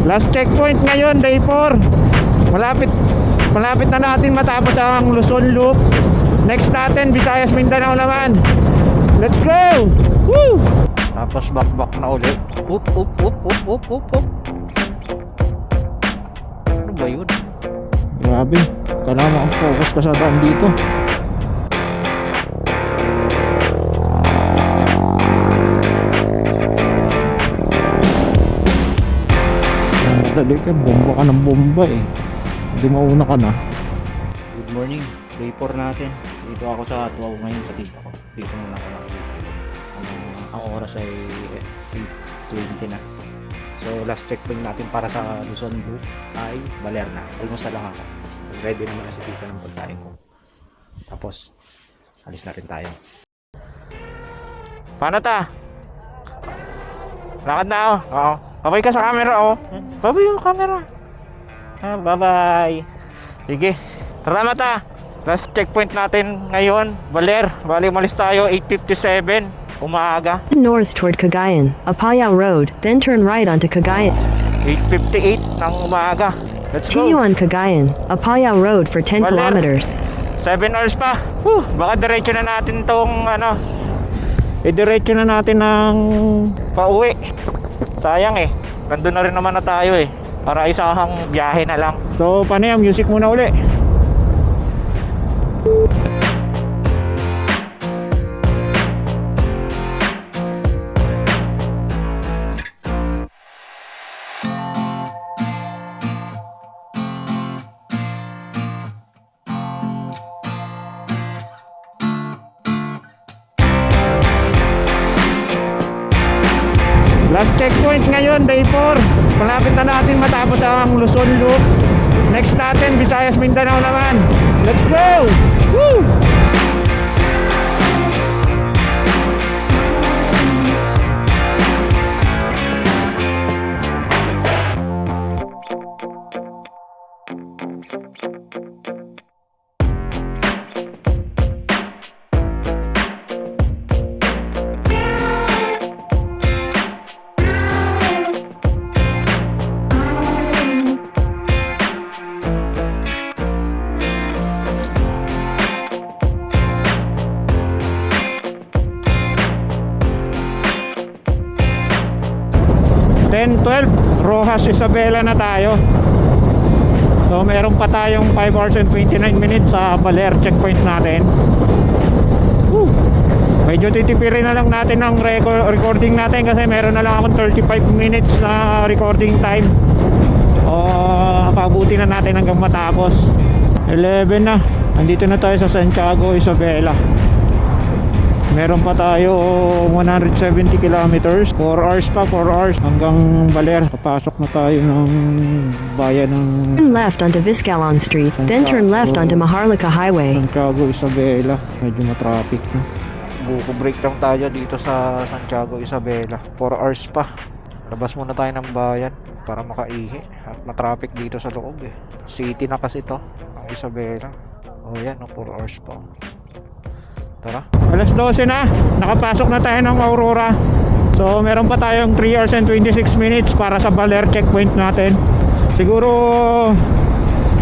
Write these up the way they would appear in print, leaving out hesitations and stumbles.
Last checkpoint ngayon, day 4. Malapit na natin matapos ang Luzon Loop. Next natin, Visayas Mindanao naman. Let's go! Woo! Tapos back na ulit. Up. Ano ba yun? Grabe, kailangan focus ka sa daan dito. Dali ka, bomba ka ng bomba eh. Hindi mauna ka na. Good morning, day 4 natin. Dito ako sa Tuaw ngayon sa tita ko. Dito muna ako nakita. Ang oras ay 8:20 na. So last checkpoint natin para sa Luzon Loop ay Baler na. Almost na lang ako. Ready naman na si tita ng pagkain ko. Tapos alis na rin tayo. Paano ta? Lakad na ako. Oo. Babay ka sa camera, oh. Babay yung camera. Bye-bye. Sige. Tara na ta. Last checkpoint natin ngayon, Baler. Bali, umalis tayo, 8:57. Umaga. North toward Cagayan, Apayao Road, then turn right onto Cagayan. 8:58 ng umaga. Let's go. Continue on Cagayan, Apayao Road for 10 Baler. kilometers. 7 hours pa. Baka diretso na natin tong diretso na natin ng pauwi. Sayang eh. Nandun na rin naman na tayo eh. Para isahang biyahe na lang. So, paano yan? Music muna uli. Last checkpoint ngayon, day 4. Malapit na natin matapos ang Luzon Loop. Next natin, Visayas Mindanao naman. Let's go! Woo! (10:12) Rojas Isabela na tayo. So meron pa tayong 5 hours and 29 minutes sa Baler checkpoint natin. Medyo titipirin na lang natin ang recording natin kasi meron na lang akong 35 minutes na recording time. Pabuti na natin hanggang matapos. 11 na. Andito na tayo sa Santiago Isabela. Meron pa tayo 170 kilometers. 4 hours pa, 4 hours hanggang Baler. Papasok na tayo ng bayan ng Turn left onto Vizcalan Street, then turn left onto Maharlika Highway. Santiago Isabela. Medyo matraffic na. Buko break lang tayo dito sa Santiago Isabela. 4 hours pa. Labas muna tayo ng bayan para makaihi. At matraffic dito sa loob eh. City na kasi to, ang Isabela. Yan, 4 hours pa. Tara. Alas 12 na. Nakapasok na tayo ng Aurora. So meron pa tayong 3 hours and 26 minutes para sa Baler checkpoint natin. Siguro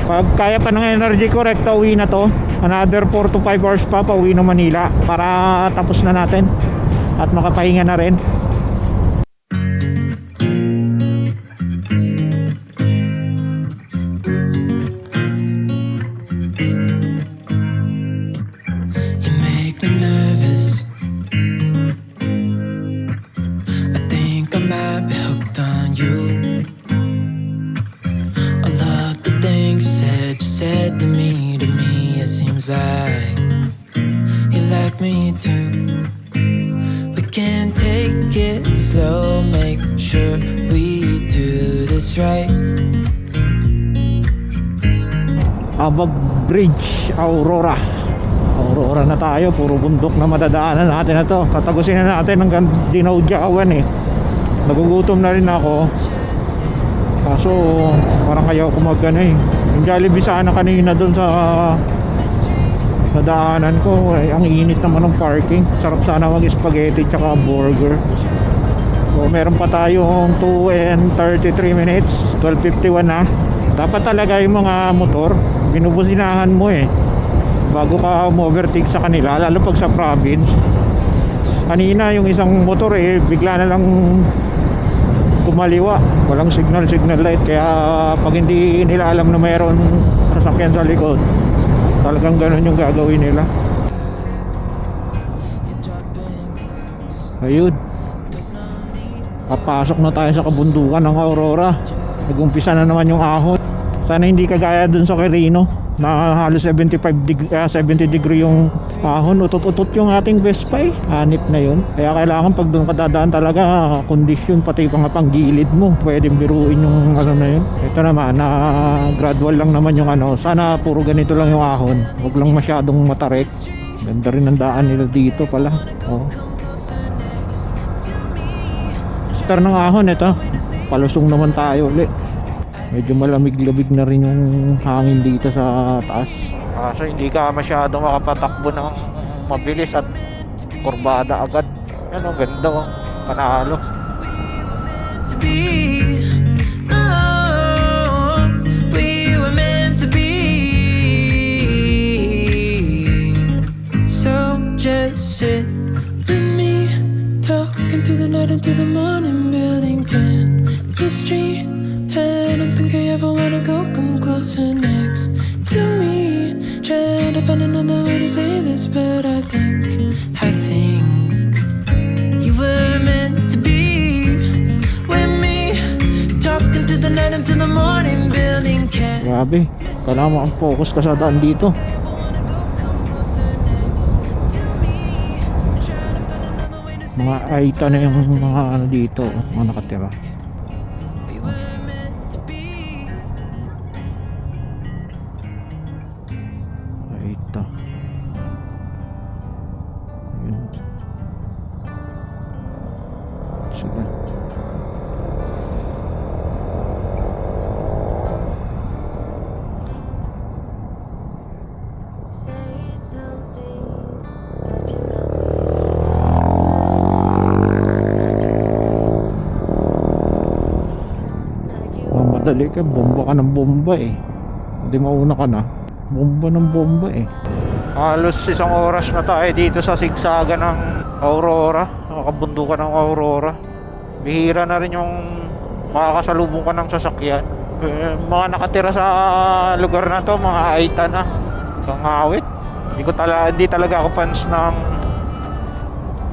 pag kaya pa ng energy ko, rekta uwi na to. Another 4 to 5 hours pa pauwi ng Manila para tapos na natin at makapahinga na rin. Like you like me too. We can take it slow, make sure we do this right. Abag Bridge, Aurora. Aurora na tayo, puro bundok na madadaanan natin na to. Tatagusin na natin hanggang Dinaudyawan eh. Nagugutom na rin ako. Kaso parang ayaw ko eh. Yung Jollibee sana kanina dun sa nadaanan ko, ang init naman ng parking. Sarap sana mag spaghetti tsaka burger. So meron pa tayong 2 and 33 minutes. 12:51 na. Dapat talaga yung mga motor binubusinahan mo bago ka overtake sa kanila, lalo pag sa province. Kanina yung isang motor bigla na lang kumaliwa, walang signal light, kaya pag hindi nila alam na mayroon sasakyan sa likod, talagang ganun yung gagawin nila. Ayun, papasok na tayo sa kabundukan ng Aurora. Nag-umpisa na naman yung ahon. Sana hindi kagaya dun sa Quirino na halos 70 degree yung ahon. Utot-utot yung ating Vespa Hanip na yun. Kaya kailangan pag doon ka dadaan talaga, kondisyon pati pang panggilid mo, pwedeng biruin yung ano na yun. Ito naman na gradual lang naman yung ano. Sana puro ganito lang yung ahon, huwag lang masyadong matarik. Ganda rin ang daan nila dito pala. Start ng ahon ito. Palusong naman tayo ulit. Medyo malamig-labig na rin yung hangin dito sa taas. So hindi ka masyado makapatakbo ng mabilis at kurbada agad. Yan ganda panalo. To be alone, we were meant to be. So just sit with me, talking to the night into the morning, building chemistry. I don't think I ever wanna go, come closer next to me. Trying to find another way to say this, but I think you were meant to be with me, talking to the night until the morning, building Grabe, kailangan mo ang focus ka sa daan dito. Mga aita na yung mga ano dito, mga nakatira. Aita. Ayun. Sila. Madali ka, bomba ka ng bomba hindi mauna ka na, bomba ng bomba Halos isang oras na tayo dito sa sigsaga ng Aurora, nakabundukan ng Aurora. Bihira na rin yung makakasalubong ka ng sasakyan. Mga nakatira sa lugar na to, mga aita na kangawit. Hindi talaga ako fans ng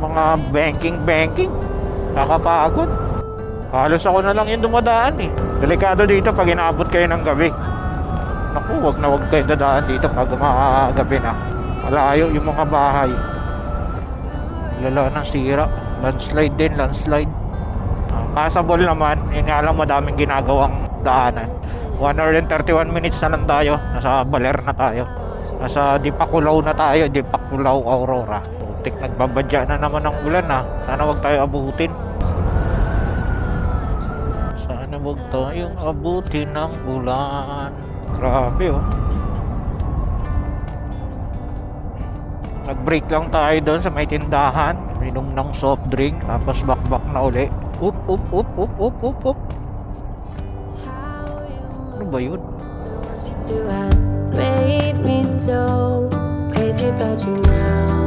mga banking, nakakapagod. Halos ako na lang yung dumadaan Delikado dito pag inaabot kayo ng gabi. Naku, wag kayo dadaan dito pag gabi na. Malayo yung mga bahay. Lala ng sira. Landslide. Passable naman. Yun nga lang, madaming ginagawang daanan. 1 hour and 31 minutes na lang tayo. Nasa Baler na tayo. Nasa Dipakulaw na tayo. Dipakulaw, Aurora. Putik, nagbabadya na naman ng ulan Sana wag tayo abutin. Huwag tayong abutin ng ulan. Grabe Nag-break lang tayo doon sa may tindahan, minom ng soft drink, tapos bakbak na uli. Up. Ano ba yun? Made me so crazy about you now.